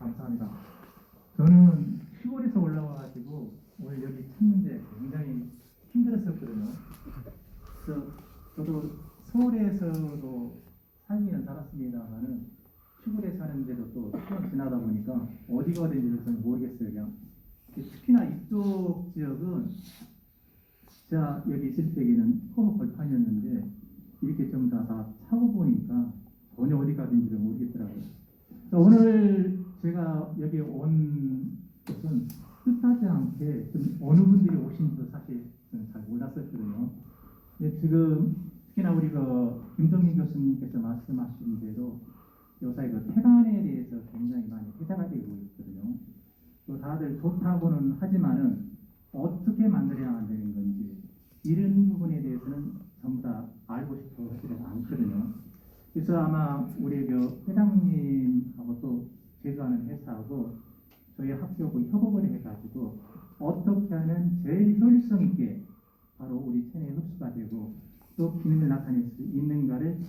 감사합니다. 저는 시골에서 올라와가지고 오늘 여기 찾는데 굉장히 힘들었었거든요. 그래서 저도 서울에서도 살기는 살았습니다만은 시골에 사는데도 또 시간 지나다 보니까 어디가 어딘지 잘 모르겠어요. 그냥 특히나 이쪽 지역은 제가 여기 있을 때에는 허브 벌판이었는데 이렇게 좀 다 차고 보니까 전혀 어디 가든지를 모르겠더라고요. 오늘 제가 여기 온 것은 뜻하지 않게 좀 어느 분들이 오신지도 사실 잘 몰랐었거든요. 근데 지금 특히나 우리 김정민 교수님께서 말씀하신 대로 요새 태반에 대해서 굉장히 많이 회자가 되고 있거든요. 또 다들 좋다고는 하지만은 어떻게 만들어야 되는 건지 이런 부분에 대해서는 전부 다 알고 싶어 하지는 않거든요. 그래서 아마 우리 회장님하고 또 제조하는 회사하고 저희 학교하고 협업을 해가지고 어떻게 하면 제일 효율성 있게 바로 우리 체내에 흡수가 되고 또 기능을 나타낼 수 있는가를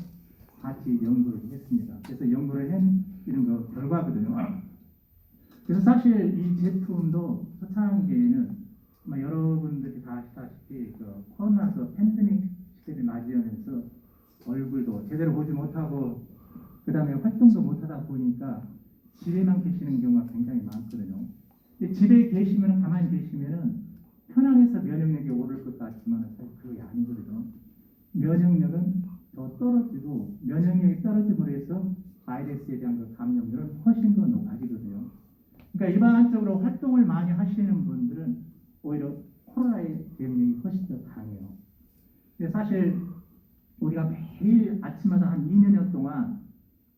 같이 연구를 했습니다. 그래서 연구를 한 이런 결과거든요. 그래서 사실 이 제품도 초창기에는 아마 여러분들이 다 아시다시피 코로나서 팬데믹 시대를 맞이하면서 얼굴도 제대로 보지 못하고 그 다음에 활동도 못하다 보니까 집에만 계시는 경우가 굉장히 많거든요. 근데 집에 계시면 가만히 계시면은 편안해서 면역력이 오를 것 같지만 사실 그게 아니거든요. 면역력은 더 떨어지고 면역력이 떨어짐으로 해서 바이러스에 대한 감염률은 훨씬 더 높아지거든요. 그러니까 일반적으로 활동을 많이 하시는 분들은 오히려 코로나의 대응력이 훨씬 더 강해요. 근데 사실 우리가 매일 아침마다 한 2년여 동안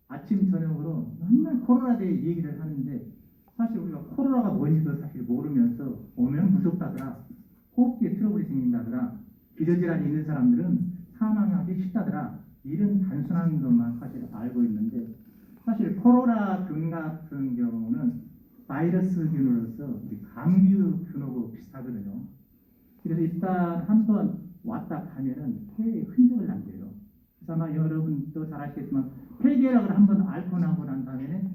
아침 저녁으로 맨날 코로나에 대해 얘기를 하는데 사실 우리가 코로나가 뭔지도 사실 모르면서 오면 무섭다더라, 호흡기에 트러블이 생긴다더라, 기저질환이 있는 사람들은 사망하기 쉽다더라, 이런 단순한 것만 사실 알고 있는데 사실 코로나균 같은 경우는 바이러스균으로서 우리 감기균하고 비슷하거든요. 그래서 일단 한번 왔다 가면은 폐에 흔적을 남겨요. 그래서 아마 여러분도 잘 아시겠지만 폐결핵을 한번 앓고 나고 난 다음에는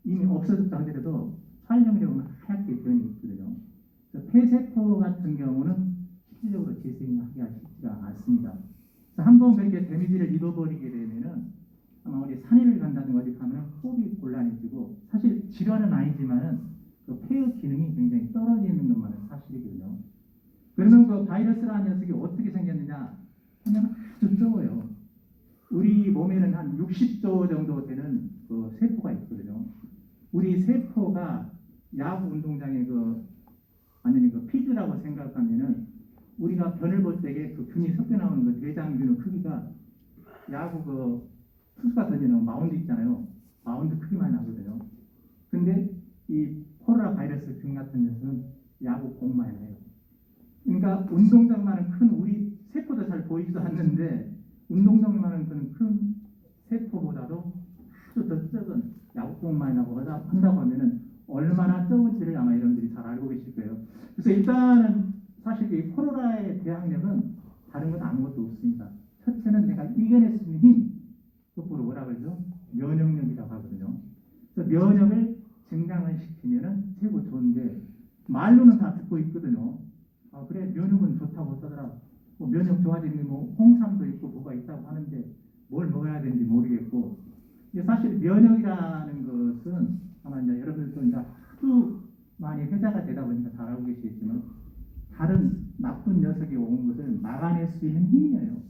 이미 없어졌다 하더라도 활용력은 하얗게 변이 있거든요. 그래서 폐세포 같은 경우는 실질적으로 재생하기가 쉽지가 않습니다. 그래서 한번 그렇게 데미지를 입어버리게 되면은 아마 우리 산에를 간다든가 어디 가면 호흡이 곤란해지고 사실 질환은 아니지만은 그 폐의 기능이 굉장히 떨어지는 것만은 사실이거든요. 그러면 그 바이러스라는 녀석이 어떻게 생겼느냐 하면 아주 적어요. 우리 몸에는 한 60조 정도 되는 그 세포가 있거든요. 우리 세포가 야구 운동장에 완전히 피드라고 생각하면은 우리가 변을 볼 때에 그 균이 섞여 나오는 대장균의 크기가 야구 투수가 던지는 마운드 있잖아요. 마운드 크기만 나거든요. 근데 이 코로나 바이러스 균 같은 녀석은 야구 공만 해요. 그러니까 운동장만은 큰 우리 세포도 잘 보이지도 않는데 운동장만은 큰 세포보다도 아주 더 적은 야구공만이라고 한다고 하면은 얼마나 적은지를 아마 여러분들이 잘 알고 계실 거예요. 그래서 일단은 사실 이 코로나의 대항력은 다른 건 아무것도 없습니다. 첫째는 내가 이겨낼 수 있는 힘, 그거를 뭐라 그러죠? 면역력이라고 하거든요. 그래서 면역을 증강을 시키면은 최고 좋은데 말로는 다 듣고 있거든요. 그래 면역은 좋다고 하더라. 면역 좋아지는 홍삼도 있고 뭐가 있다고 하는데 뭘 먹어야 되는지 모르겠고. 사실 면역이라는 것은 아마 이제 여러분들도 이제 하도 많이 회자가 되다 보니까 잘 알고 계시겠지만 다른 나쁜 녀석이 온 것을 막아낼 수 있는 힘이에요.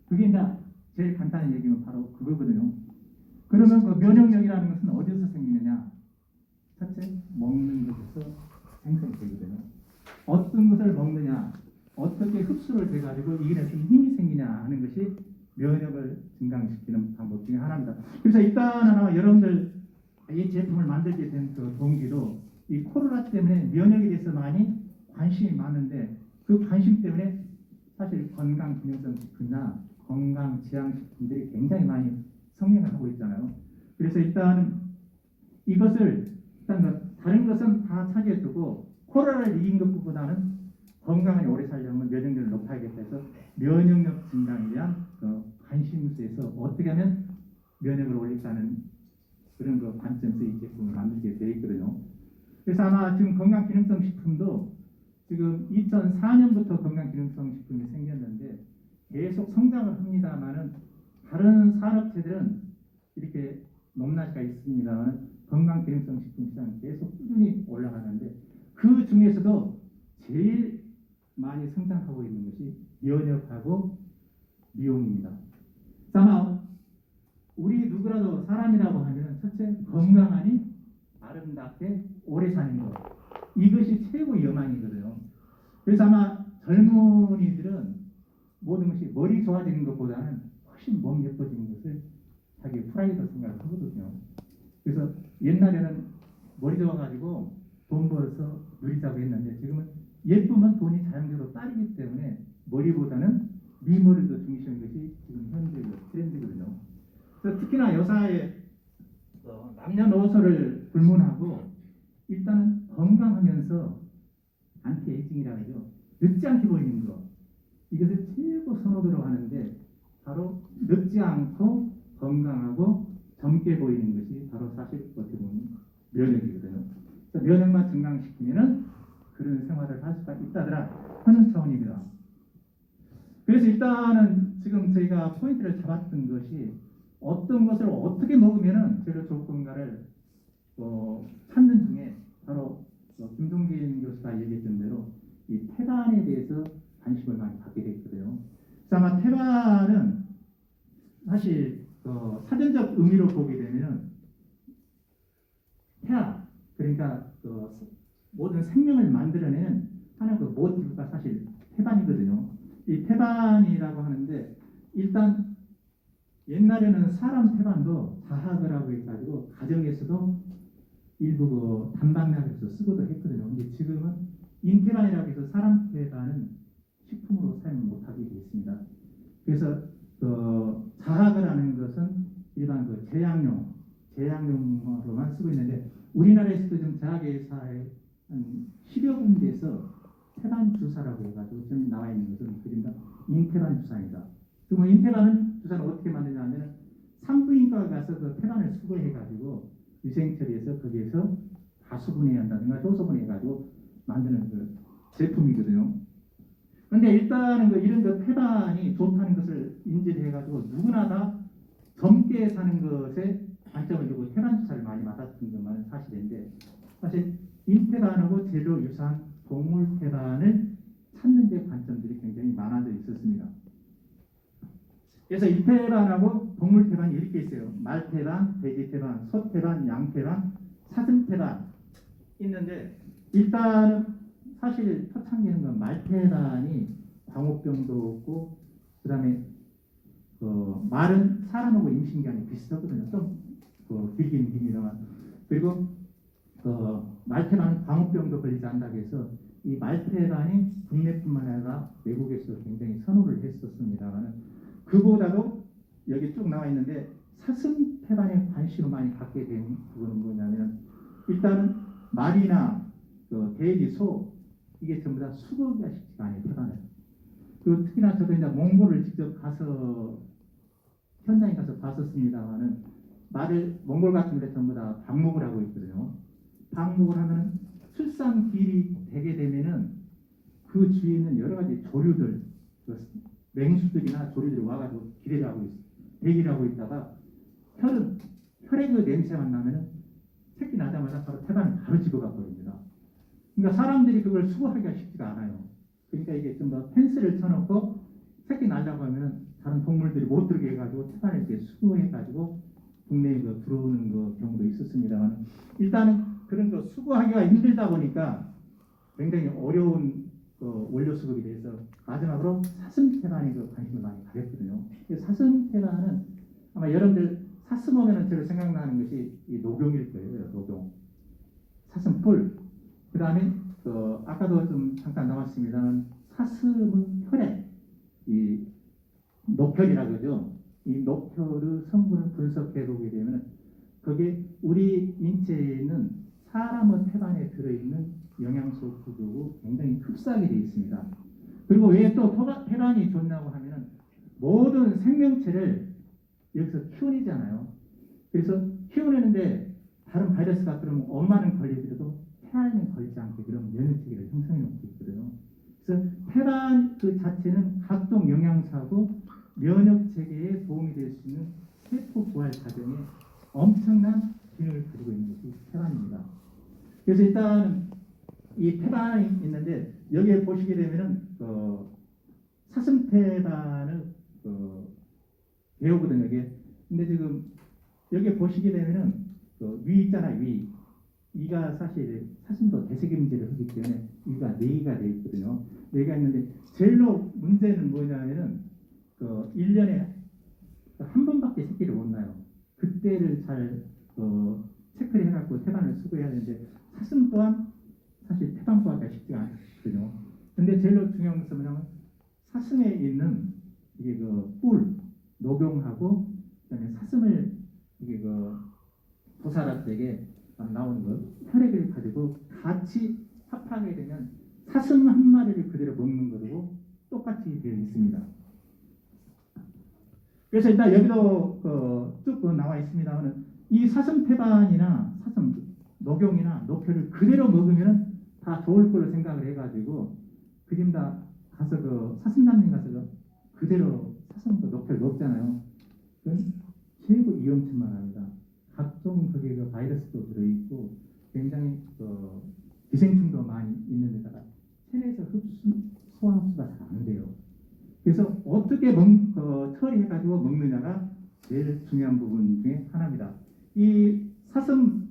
그게 이제 제일 간단한 얘기는 바로 그거거든요. 그러면 그 면역력이라는 것은 어디서 생기느냐? 첫째, 먹는 것에서 생성이 되거든요. 어떤 것을 먹느냐, 어떻게 흡수를 돼가지고 이게 힘이 생기냐 하는 것이 면역을 증강시키는 방법 중에 하나입니다. 그래서 일단은 여러분들 이 제품을 만들게 된 그 동기도 이 코로나 때문에 면역에 대해서 많이 관심이 많은데 그 관심 때문에 사실 건강기능성 식품이나 건강지향식품들이 굉장히 많이 성행을 하고 있잖아요. 그래서 일단 이것을 다른 것은 다 차지해두고 코로나를 이긴 것보다는 건강하게 오래 살려면 면역력을 높여야겠다 해서 면역력 증강에 대한 관심에서 어떻게 하면 면역을 올릴까는 그런 관점에서 이 제품을 만들게 되어 있거든요. 그래서 아마 지금 건강기능성 식품도 지금 2004년부터 건강기능성 식품이 생겼는데 계속 성장을 합니다만은 다른 산업체들은 이렇게 높낮이가 있습니다만 건강기능성 식품 시장은 계속 꾸준히 올라가는데 그 중에서도 제일 많이 성장하고 있는 것이 면역하고 미용입니다. 아마 우리 누구라도 사람이라고 하면 첫째 건강하니 아름답게 오래 사는 것, 이것이 최고 여망이거든요. 그래서 아마 젊은이들은 모든 것이 머리 좋아지는 것보다는 훨씬 몸 예뻐지는 것을 자기 프라이드 생각을 하거든요. 그래서 옛날에는 머리 좋아가지고 돈 벌어서 누리자고 했는데 지금은 예쁘면 돈이 자연적으로 따르기 때문에 머리보다는 미모를 더 중시하는 것이 지금 현재 트렌드거든요. 그래서 특히나 여사의 남녀노소를 불문하고 일단은 건강하면서 안티에이징이라고 하죠. 늙지 않게 보이는 것, 이것을 최고 선호도로 하는데 바로 늙지 않고 건강하고 젊게 보이는 것이 바로 사실 어떻게 보면 면역이거든요. 그래서 면역만 증강시키면은 그런 생활을 할 수가 있다더라 하는 차원입니다. 그래서 일단은 지금 저희가 포인트를 잡았던 것이 어떤 것을 어떻게 먹으면은 제일 좋을 건가를 찾는 중에 바로 김동진 교수가 얘기했던 대로 이 태반에 대해서 관심을 많이 갖게 됐거든요. 그래서 아마 태반은 사실 사전적 의미로 보게 되면 태아, 그러니까 모든 생명을 만들어내는 하나의 모티브가 사실 태반이거든요. 이 태반이라고 하는데 일단 옛날에는 사람 태반도 자학을 해가지고 가정에서도 일부 단방약에서 쓰고도 했거든요. 근데 지금은 인태반이라고 해서 사람 태반은 식품으로 사용 못하게 되어 있습니다. 그래서 자학을 하는 것은 일반 제약용으로만 쓰고 있는데 우리나라에서도 좀 제약회사에 한 10여 군데에서 태반 주사라고 해가지고 지금 나와 있는 것은 그림다 인태반 주사입니다. 그러면 인태반 주사는 어떻게 만드냐면 산부인과 가서 그 태반을 수거해가지고 위생 처리해서 거기에서 다수분해 한다든가 조소분해 해가지고 만드는 그 제품이거든요. 근데 일단은 이런 태반이 좋다는 것을 인지를 해가지고 누구나 다 젊게 사는 것에 관점을 두고 태반 주사를 많이 맞았던 것만은 사실인데 사실 인태반하고 제로 유사한 동물 태반을 찾는 데 관점들이 굉장히 많아져 있었습니다. 그래서 인태반하고 동물 태반이 이렇게 있어요. 말 태반, 돼지 태반, 소 태반, 양 태반, 사슴 태반 있는데 일단은 사실 초창기는 말 태반이 광우병도 없고 그다음에 말은 사람하고 임신기간이 비슷하거든요. 좀 길긴 깁니다만 그리고 말태반은 광우병도 걸리지 않는다고 해서 이 말태반이 국내뿐만 아니라 외국에서 굉장히 선호를 했었습니다만 그보다도 여기 쭉 나와 있는데 사슴 태반에 관심을 많이 갖게 된 그건 뭐냐면 일단은 말이나 돼지, 소 이게 전부 다 수거하기가 쉽지가 않아요. 태반을. 그리고 특히나 저도 이제 몽골을 직접 가서 현장에 가서 봤었습니다만은 말을 몽골 같은 데 전부 다 방목을 하고 있거든요. 방목을 하면 출산길이 되게 되면은 그 주위에 있는 여러 가지 조류들, 맹수들이나 조류들이 와가지고 기대를 하고 있어요. 대기를 하고 있다가 혈의 그 냄새만 나면은 새끼 나자마자 바로 태반을 바로 집어가 버립니다. 그러니까 사람들이 그걸 수거하기가 쉽지가 않아요. 그러니까 이게 좀 더 펜스를 쳐놓고 새끼 날려고 하면은 다른 동물들이 못 들게 해가지고 태반을 이렇게 수거해가지고 국내에 들어오는 경우도 있었습니다만 일단은 그런 거 수거하기가 힘들다 보니까 굉장히 어려운 원료 수급이 돼서 마지막으로 사슴 태반에 관심을 많이 가졌거든요. 사슴 태반은 아마 여러분들 사슴 오면은 제가 생각나는 것이 이 녹용일 거예요. 녹용, 사슴뿔. 그 다음에 아까도 좀 잠깐 나왔습니다만 사슴은 혈액, 이 녹혈이라고 하죠. 이 녹혈의 성분을 분석해 보게 되면 그게 우리 인체에 있는 사람의 태반에 들어있는 영양소 구조고 굉장히 흡사하게 되어 있습니다. 그리고 왜 또 태반이 좋냐고 하면은 모든 생명체를 여기서 키워내잖아요. 그래서 키워내는데 다른 바이러스가 그러면 엄마는 걸리더라도 폐암에 걸리지 않게 그런 면역체계를 형성해 놓고 있거든요. 그래서 폐암 그 자체는 각종 영양소하고 면역체계에 도움이 될 수 있는 세포 부활 과정에 엄청난 기능을 가지고 있는 것이 폐암입니다. 그래서 일단 이 폐반이 있는데 여기에 보시게 되면은 사슴폐반을 배우거든요. 이게 근데 지금 여기에 보시게 되면은 위 있잖아요. 위가 사실 사슴도 대세김질을 하기 때문에 위가 4개가 되어 있거든요. 4개가 있는데 제일로 문제는 뭐냐면은 1년에 한 번밖에 새끼를 못 낳아요. 그때를 잘 체크를 해갖고 태반을 수거해야 되는데 사슴 또한 사실 태반 구하기가 쉽지가 않거든요. 근데 제일 중요한 것은 뭐냐면 사슴에 있는 이게 뿔 녹용하고 그다음에 사슴을 이게 도사라떼게 나오는 혈액을 가지고 같이 합하게 되면 사슴 한 마리를 그대로 먹는 거고 똑같이 되어 있습니다. 그래서 일단 여기도 쭉 나와 있습니다만 이 사슴 태반이나 사슴 녹용이나 녹혈을 그대로 먹으면 다 좋을 걸로 생각을 해가지고 그 집 다 가서 사슴단님 가서 그대로 사슴 녹혈 먹잖아요. 그건 최고 위험천만 합니다. 각종 거기에 바이러스도 들어있고 굉장히 기생충도 많이 있는 데다가 체내에서 소화 흡수가 잘 안 돼요. 그래서 어떻게 처리해가지고 먹느냐가 제일 중요한 부분 중에 하나입니다. 이 사슴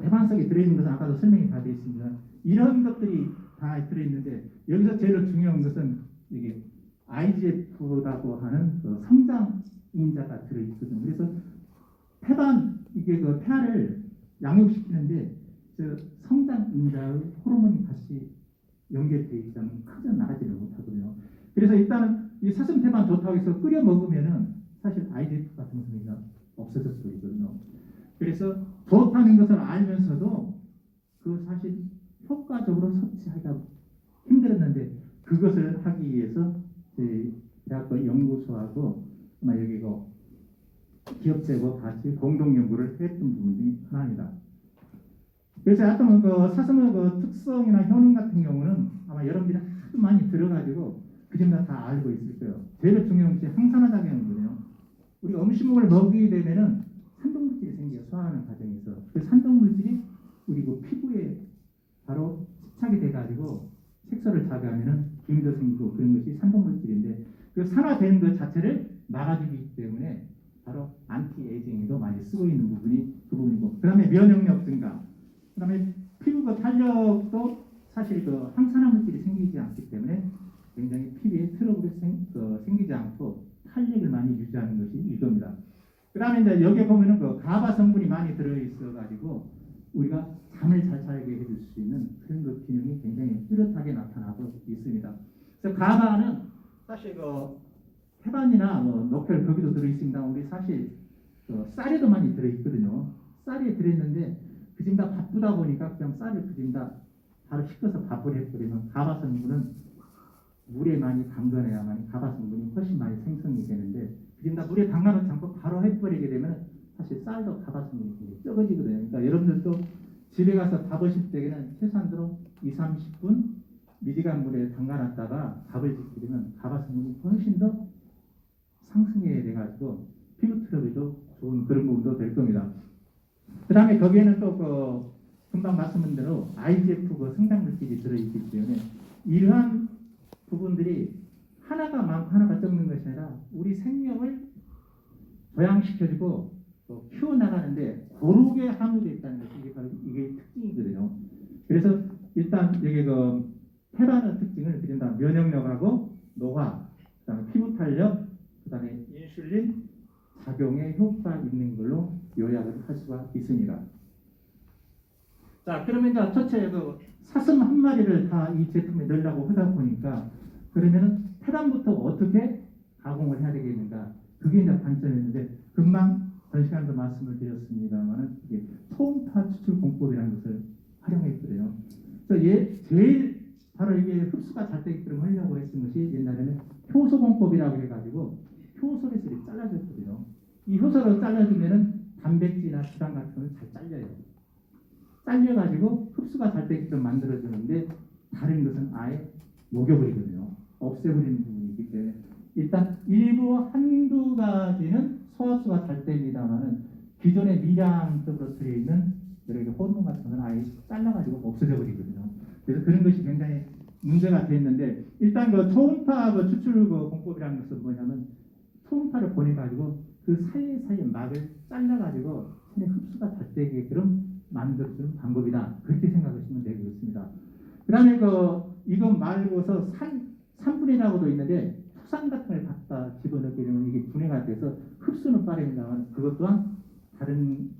대반 속에 들어있는 것은 아까도 설명이 다 되어 있습니다. 이런 것들이 다 들어있는데 여기서 제일 중요한 것은 이게 IGF라고 하는 성장 인자가 들어있거든요. 그래서 이게 폐를 양육시키는데 성장 인자의 호르몬이 같이 연결되어 있다면 크게 나가지를 못하거든요. 그래서 일단은 이 사슴 태반 좋다고 해서 끓여 먹으면은 사실 IGF 같은 것이 없어질 수도 있거든요. 그래서 좋다는 것을 알면서도 사실 효과적으로 섭취하기가 힘들었는데 그것을 하기 위해서 대학교 연구소하고 여기 기업체하고 같이 공동 연구를 했던 부분 중에 하나입니다. 그래서 아까 사슴의 특성이나 효능 같은 경우는 아마 여러분들이 하도 많이 들어가지고 그 점다 다 알고 있을 거예요. 제일 중요한 것이 항산화 작용이거든요. 우리가 음식물을 먹이게 되면은 산동물질이 생겨요. 소화하는 과정에서 그 산동물질이 우리 피부에 바로 집착이 돼가지고 색소를 자극하면은 기미도 생기고 그런 것이 산동물질인데 그 산화되는 것 자체를 막아주기 때문에 바로 안티에이징에도 많이 쓰고 있는 부분이 그 부분이고 그 다음에 면역력 증가 그 다음에 피부 탄력도 사실 항산화 물질이 생기지 않기 때문에 굉장히 피부에 트러블이 생기지 않고 탄력을 많이 유지하는 것이 이겁니다. 그 다음에 이제 여기에 보면은 가바 성분이 많이 들어있어가지고 우리가 잠을 잘 자게 해줄 수 있는 그런 기능이 굉장히 뚜렷하게 나타나고 있습니다. 그래서 가바는 사실 태반이나 녹혈 거기도 들어있습니다. 우리 사실 쌀에도 많이 들어있거든요. 쌀에 들어있는데 그 지금 다 바쁘다 보니까 그냥 쌀을 그 지금 다 바로 식혀서 밥을 해버리면 가바 성분은 물에 많이 담가내야만 가바 성분이 훨씬 많이 생성이 되는데 지금 다 물에 담가놓지 않고 바로 해버리게 되면 사실 쌀도 가바 성분이 굉장히 적어지거든요. 그러니까 여러분들도 집에 가서 밥하실 때에는 최소한으로 20-30분 미지간 물에 담가놨다가 밥을 짓게 되면 가바 성분이 훨씬 더 상승해 돼가지고 피부 트러블도 좋은 그런 부분도 될 겁니다. 그 다음에 거기에는 또 금방 말씀드린 대로 IGF 성장 물질이 들어있기 때문에 이러한 부분들이 하나가 많고 하나가 적는 것이 아니라 우리 생명을 보양시켜주고 또 키워나가는데 고르게 함유되어 있다는 것이 이게 특징이거든요. 그래서 일단 여기 태반의 특징을 그냥 다 면역력하고 노화, 그다음에 피부 탄력, 그다음에 인슐린 작용에 효과 있는 걸로 요약을 할 수가 있습니다. 자, 그러면 이제 첫째 사슴 한 마리를 다 이 제품에 넣으려고 하다 보니까 그러면은 태반부터 어떻게 가공을 해야 되겠는가? 그게 이제 관점이었는데 금방 전 시간에도 말씀을 드렸습니다만은 이게 초음파 추출 공법이라는 것을 활용했거든요. 그래서 제일 바로 이게 흡수가 잘 되게끔 하려고 했던 것이 옛날에는 효소 공법이라고 해가지고 효소를 이렇게 잘라줬거든요. 이 효소를 잘라주면은 단백질이나 지방 같은 걸 잘 잘려요. 잘려가지고 흡수가 잘 되게끔 만들어주는데 다른 것은 아예 녹여버리거든요. 없애버리는 부분이기 때문에 일단 일부 한두 가지는 소화수가 잘 됩니다만은 기존에 미량적으로 들어있는 여러 개 호르몬 같은 건 아예 잘라가지고 없어져 버리거든요. 그래서 그런 것이 굉장히 문제가 됐는데 일단 그 초음파 그 추출 그 공법이라는 것은 뭐냐면 초음파를 보내가지고 그 사이사이에 막을 잘라가지고 체내 흡수가 잘 되게끔 만들어주는 방법이다. 그렇게 생각하시면 되겠습니다. 그 다음에 이거 말고서 산분해라고도 있는데 토산 같은 걸 갖다 집어넣게 되면 이게 분해가 돼서 흡수는 빠릅니다만 그것 또한 다른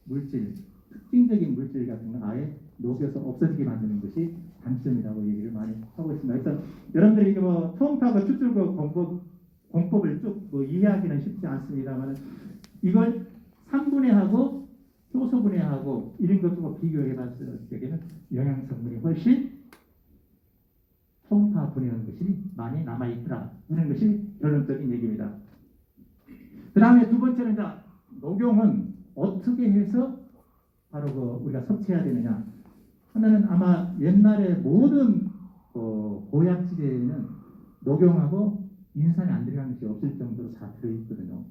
물질, 특징적인 물질 같은 건 아예 녹여서 없어지게 만드는 것이 단점이라고 얘기를 많이 하고 있습니다. 그래서 여러분들이 이게 뭐 초음파가 추출구 공법을 쭉 이해하기는 쉽지 않습니다만 이걸 산분해하고 효소분해하고 이런 것과 비교해 봤을 때에는 영양 성분이 훨씬 초음파 분해하는 것이 많이 남아있더라 하는 것이 결론적인 얘기입니다. 그 다음에 두 번째는 녹용은 어떻게 해서 바로 우리가 섭취해야 되느냐 하면은 아마 옛날에 모든 보약질에는 녹용하고 인산이 안 들어간 것이 없을 정도로 다 들어있거든요.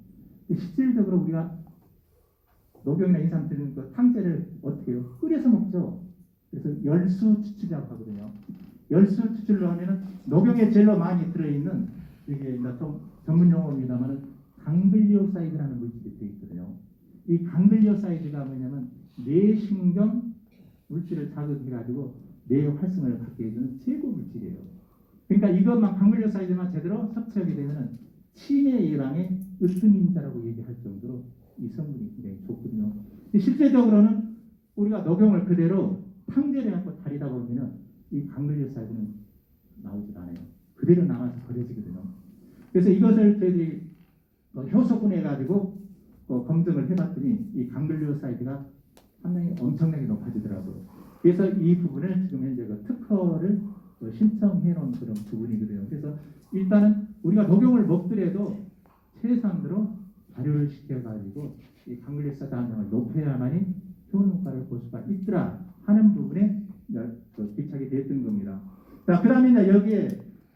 실질적으로 우리가 녹용이나 인산 들어있는 그 탕제를 어떻게 해요? 끓여서 먹죠. 그래서 열수 추출이라고 하거든요. 열수 추출로 하면은 녹용에 제일 많이 들어있는 이게 좀 전문 용어입니다만은 강글리오사이드라는 물질이 들어있거든요. 이 강글리오사이드가 뭐냐면 뇌신경 물질을 자극해가지고 뇌 활성을 갖게 해주는 최고 물질이에요. 그러니까 이것만 강글리오사이드만 제대로 섭취하게 되면은 치매 예방에 으뜸인자라고 얘기할 정도로 이 성분이 굉장히 좋거든요. 실제적으로는 우리가 녹용을 그대로 탕제를 갖고 다리다 보면은 이 강글리오사이드는 나오질 않아요. 그대로 남아서 버려지거든요. 그래서 이것을 저희들이 효소분해 가지고 검증을 해봤더니 이 강글리오사이드가 함량이 엄청나게 높아지더라고요. 그래서 이 부분을 지금 현재 특허를 신청해 놓은 그런 부분이거든요. 그래서 일단은 우리가 녹용을 먹더라도 최소한으로 발효를 시켜가지고 이 강글리오사이드 함량을 높여야만이 좋은 효과를 볼 수가 있더라 하는 부분에 기착이 됐던 겁니다. 자, 그 다음에 여기에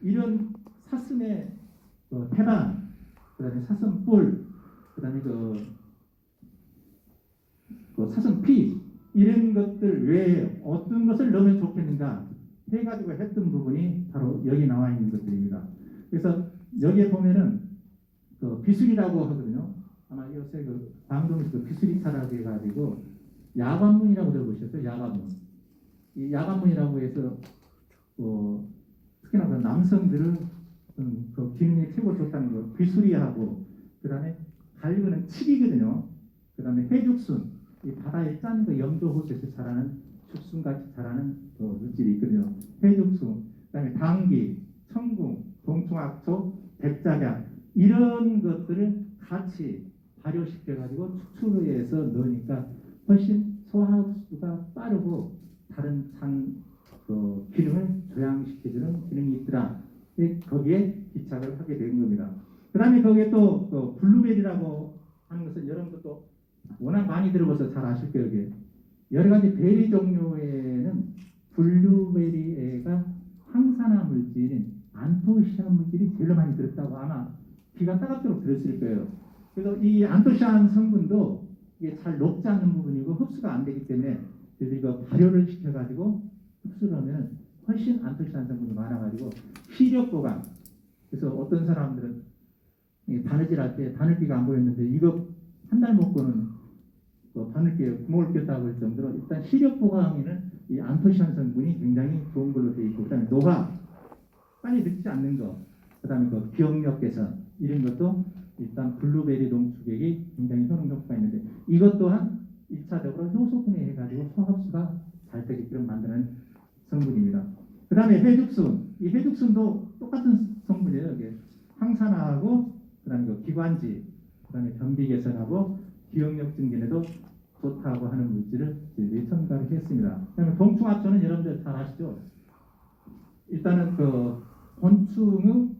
이런 사슴의 태반, 그 다음에 사슴뿔, 그 다음에 사슴피 이런 것들 외에 어떤 것을 넣으면 좋겠는가 해가지고 했던 부분이 바로 여기 나와 있는 것들입니다. 그래서 여기에 보면은 비수리라고 하거든요. 아마 요새 방송에서 비수리차라고 해가지고 야관문이라고 들어보셨어요? 야관문. 이 야관문이라고 해서 특히나 남성들은 그 기능이 최고 좋다는 거 비수리하고 그 다음에 갈거는 칡이거든요. 그 다음에 해죽순 이 바다에 짠 염조호수에서 자라는 죽순같이 자라는 물질이 있거든요. 해죽순, 그 다음에 당귀, 청궁, 동충하초, 백작약 이런 것들을 같이 발효시켜가지고 추출해서 넣으니까 훨씬 소화흡수가 빠르고 다른 장 기능을 조양시켜주는 기능이 있더라. 거기에 기착을 하게 된 겁니다. 그 다음에 거기에 또 블루베리라고 하는 것은 여러분들도 워낙 많이 들어봐서 잘 아실 거예요. 여러 가지 베리 종류에는 블루베리가 항산화 물질인 안토시아닌 물질이 제일 많이 들었다고 아마 귀가 따갑도록 들었을 거예요. 그래서 이 안토시아닌 성분도 이게 잘 녹지 않는 부분이고 흡수가 안 되기 때문에 이거 발효를 시켜가지고 흡수를 하면 훨씬 안토시아닌 성분이 많아가지고 시력 보강. 그래서 어떤 사람들은 바느질 할 때 바늘기가 안 보였는데 이거 한 달 먹고는 바늘기에 구멍을 꼈다고 할 정도로 일단 시력 보강에는 이 안토시아닌 성분이 굉장히 좋은 걸로 되어 있고 그다음에 노화 빨리 늙지 않는 거, 그다음에 기억력 개선 이런 것도 일단 블루베리 농축액이 굉장히 효능 효과가 있는데 이것 또한 1차적으로 효소 분해해가지고 소화흡수가 잘 되게끔 만드는 성분입니다. 그 다음에 해죽순, 이 해죽순도 똑같은 성분이에요. 이게 항산화하고 그다음에 기관지, 그다음에 변비 개선하고 기억력 증진에도 좋다고 하는 물질을 첨가를 했습니다. 그다음에 동충하초는 여러분들 잘 아시죠? 일단은 곤충의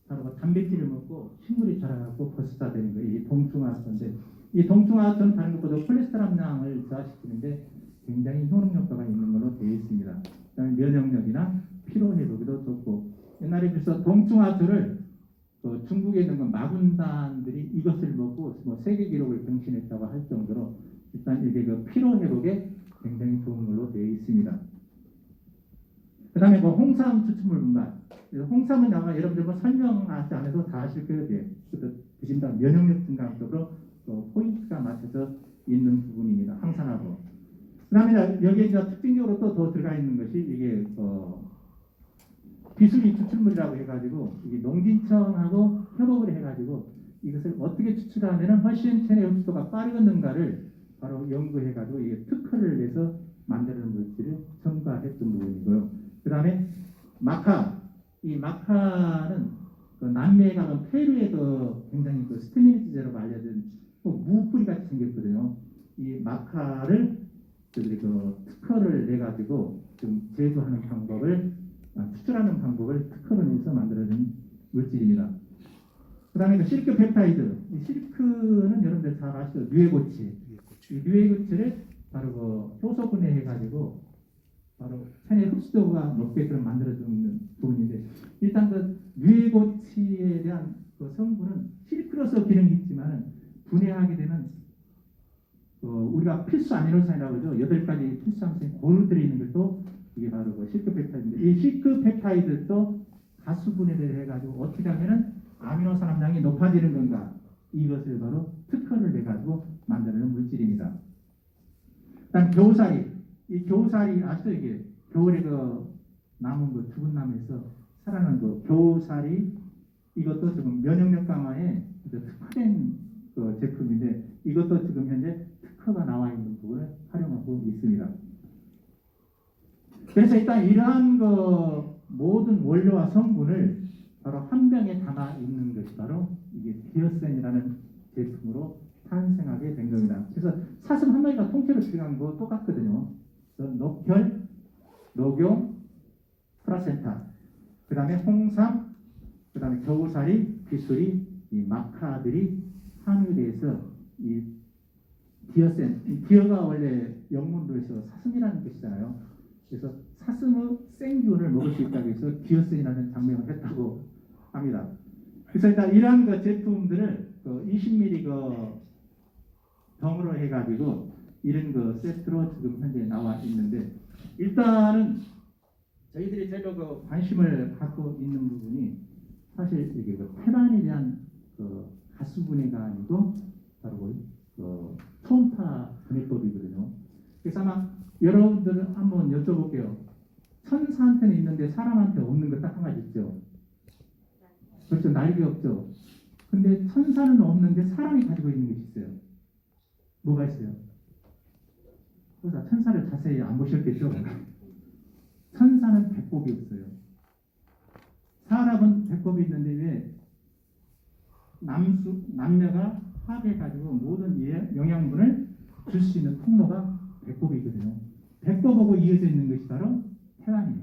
바로 단백질을 먹고 식물이 자라고 버스가 되는 거예요. 이 동충하초인데 이 동충하초는 다른 것보다 콜레스테롤 함량을 저하시키는데 굉장히 효능 효과가 있는 걸로 되어 있습니다. 그다음에 면역력이나 피로 회복에도 좋고, 옛날에 그래서 동충하초를 중국에 있는 마군단들이 이것을 먹고 세계 기록을 경신했다고 할 정도로 일단 이게 피로 회복에 굉장히 좋은 걸로 되어 있습니다. 그다음에 홍삼 추출물 분말. 홍삼은 아마 여러분들 설명하지 않아도 다 아실 거예요. 드신다 면역력 증강 쪽으로 포인트가 맞춰져 있는 부분입니다. 항산화로. 그다음에 여기에 이제 특징적으로 또 더 들어가 있는 것이 이게 비수리 추출물이라고 해가지고 이게 농진청하고 협업을 해가지고 이것을 어떻게 추출하면 훨씬 체내 흡수도가 빠르겠는가를 바로 연구해가지고 이게 특허를 내서 만드는 물질을 첨가했던 부분이고요. 그 다음에 마카, 이 마카는 남미에 가면 페루에 굉장히 스테미니티제로 알려진 무뿌리 같이 생겼거든요. 이 마카를 저들이 특허를 내가지고 좀 제조하는 방법을 추출하는 방법을 특허로 내서 만들어진 물질입니다. 그 다음에 실크 펩타이드. 이 실크는 여러분들 잘 아시죠? 뉴에고치. 이 뉴에고치를 바로 효소분해 해가지고 바로 체내 흡수도가 높게끔 만들어주는 부분인데, 일단 뉴에고치에 대한 성분은 실크로서 기능이 있지만 분해하게 되면 우리가 필수 아미노산이라고 하죠. 8가지 필수 아미노산이 고루 들어있는 것도 이게 바로 실크 펩타이드인데, 이 실크 펩타이드도 가수 분해를 해가지고 어떻게 하면은 아미노산 함량이 높아지는 건가, 이것을 바로 특허를 내가지고 만드는 물질입니다. 일단 겨우살이, 이 겨우살이 아시죠? 이게 겨울에 남은 죽은 나무에서 살아나는 겨우살이, 이것도 지금 면역력 강화에 특화된 제품인데, 이것도 지금 현재 특허가 나와 있는 부분을 활용하고 있습니다. 그래서 일단 이러한 모든 원료와 성분을 바로 한 병에 담아 있는 것이 바로 이게 디어센이라는 제품으로 탄생하게 된 겁니다. 그래서 사슴 한 마리가 통째로 들어간 거 똑같거든요. 녹혈, 녹용, 플라센타, 그 다음에 홍삼, 그 다음에 겨우살이, 비수리, 이 마카들이 함유돼서 이 디어센, 이 디어가 원래 영문으로 해서 사슴이라는 뜻이잖아요. 그래서 사슴의 생균을 먹을 수 있다고 해서 디어센이라는 장명을 했다고 합니다. 그래서 일단 이러한 제품들을 20ml 병으로 해가지고 이런 세트로 지금 현재 나와 있는데, 일단은 저희들이 제일 관심을 갖고 있는 부분이 사실 이게 폐반에 대한 가수 분해가 아니고 바로 초음파 분해법이거든요. 그래서 아마 여러분들은 한번 여쭤볼게요. 천사한테는 있는데 사람한테 없는 거 딱 한 가지 있죠. 그렇죠. 날개 없죠. 근데 천사는 없는데 사람이 가지고 있는 것이 있어요. 뭐가 있어요? 그래서 천사를 자세히 안 보셨겠죠? 천사는 배꼽이 없어요. 사람은 배꼽이 있는데 왜 남녀가 합해가지고 모든 영양분을 줄 수 있는 통로가 배꼽이거든요. 배꼽하고 이어져 있는 것이 바로 폐관이에요.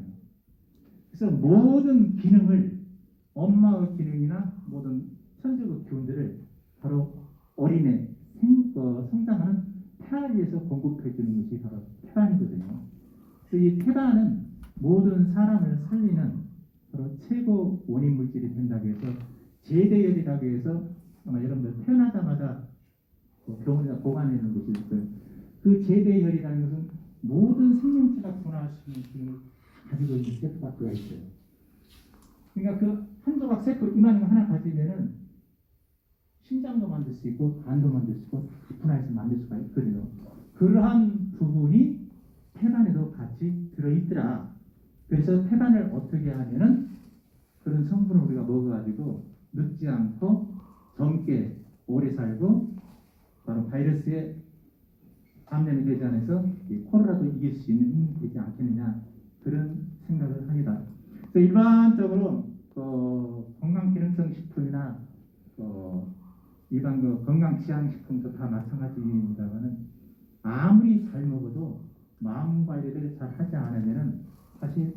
그래서 모든 기능을, 엄마의 기능이나 모든 천적의 기운들을 바로 어린애, 성장하는 폐관에서 공급해 주는 것이 바로 폐관이거든요. 그래서 이 폐관은 모든 사람을 살리는 바로 최고 원인 물질이 된다고 해서 제대열이라고 해서 아마 여러분들 태어나자마자 병원에다 보관해 놓는 것이 있어요. 그 제대열이라는 것은 모든 생명체가 분화할 수 있는 기능을 가지고 있는 세포가 들어가 있어요. 그러니까 한 조각 세포 이만한 거 하나 가지면은 심장도 만들 수 있고 간도 만들 수 있고 분화해서 만들 수가 있거든요. 그러한 부분이 폐반에도 같이 들어있더라. 그래서 폐반을 어떻게 하면은 그런 성분을 우리가 먹어가지고 늙지 않고 젊게 오래 살고 바로 바이러스에 감염이 되지 않아서 이 코로나도 이길 수 있는 힘이 되지 않겠느냐, 그런 생각을 합니다. 그래서 일반적으로 건강기능성 식품이나 일반 건강지향식품도 다 마찬가지입니다만은 아무리 잘 먹어도 마음 관리를 잘 하지 않으면은 사실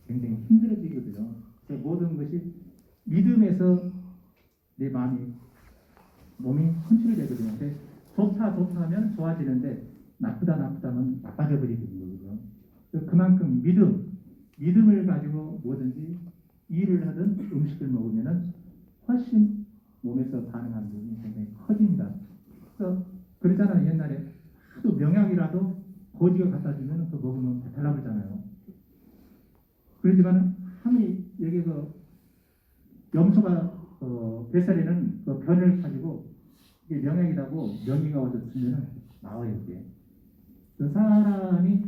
굉장히 힘들어지거든요. 그래서 모든 것이 믿음에서 내 몸이 컨트롤되거든요. 좋다 하면 좋아지는데 나쁘다면 나빠져 버리는 거거든요. 그만큼 믿음을 가지고 뭐든지 일을 하든 음식을 먹으면은 훨씬 몸에서 반응하는 부분이 굉장히 커집니다. 그래서 그러잖아요. 옛날에 하도 명약이라도 거지가 갖다 주면 그거 먹으면 배탈 나잖아요. 그러지만 함이 여기 그 염소가 뱃살에는 그 변을 가지고 이게 명약이라고 명의가 와서 주면은 나와요. 이게 그 사람이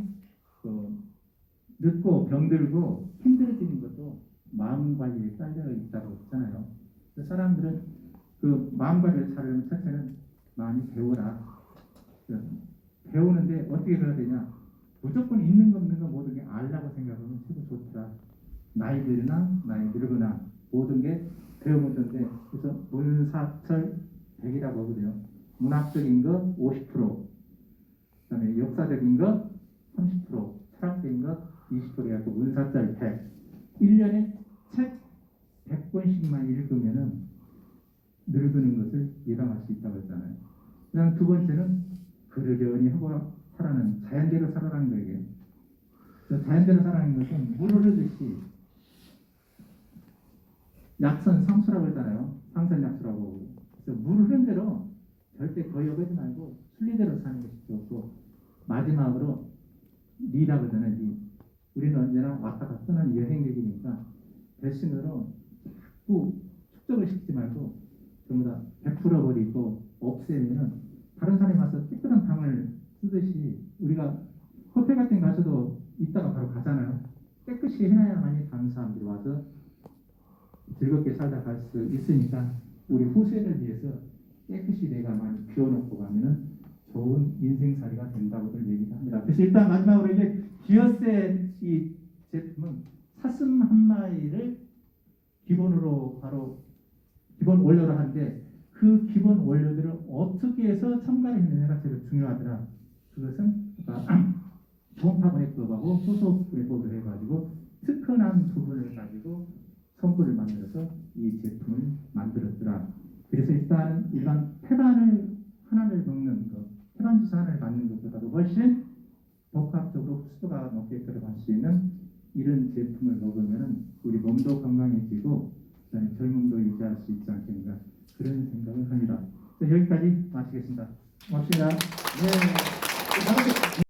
늙고 병들고 힘들어지는 것도 마음 관리에 딸려 있다고 했잖아요. 그 사람들은 그 마음 관리를 잘하려면 첫째는 많이 배워라. 배우는데 어떻게 배워야 되냐? 무조건 있는 거 없는 거 모든 게 알라고 생각하면 최고 좋더라. 나이 들으나 나이 늙으나 모든 게 배우면 좋은데 그래서 문사철 100이라고 하거든요. 문학적인 거 50%, 그다음에 역사적인 거 30%, 철학적인 거 20% 해갖고 문사철 100. 1년에 책 100권씩만 읽으면은 늙는 것을 예방할 수 있다고 했잖아요. 그다음 두 번째는 그러려니 하고 살아는 자연대로 살아라는 거예요. 자연대로 살아가는 것은 물 흐르듯이 약선 상수라고 했잖아요. 상선약수라고. 그래서 물 흐른 대로 절대 거역하지 말고 순리대로 사는 것이 좋고, 마지막으로 리라고 하잖아요. 리. 우리는 언제나 왔다 갔다 하는 여행객이니까 대신으로 자꾸 축적을 시키지 말고 전부 다 100% 버리고 없애면은 다른 사람이 와서 깨끗한 방을 쓰듯이 우리가 호텔 같은 데 가서도 이따가 바로 가잖아요. 깨끗이 해놔야만이 다른 사람들이 와서 즐겁게 살다 갈 수 있으니까 우리 후세를 위해서 깨끗이 내가 많이 비워놓고 가면은 좋은 인생살이가 된다고들 얘기를 합니다. 그래서 일단 마지막으로 이제 기어셋 이 제품은 사슴 한 마리를 기본으로 바로 기본 원료로 하는데 그 기본 원료들을 어떻게 해서 첨가를 했느냐가 제일 중요하더라. 그것은 종합화분해법하고 소속분해법을 해가지고 특허난 부분을 가지고 성분을 만들어서 이 제품을 만들었더라. 그래서 일반 태반을 하나를 먹는 것, 태반 주사 하나를 맞는 것보다도 훨씬 복합적으로 수도가 높게 들어갈 수 있는 이런 제품을 먹으면 우리 몸도 건강해지고 그다음에 젊음도 유지할 수 있지 않겠는가 그런 생각을 합니다. 여기까지 마치겠습니다. 고맙습니다. 네.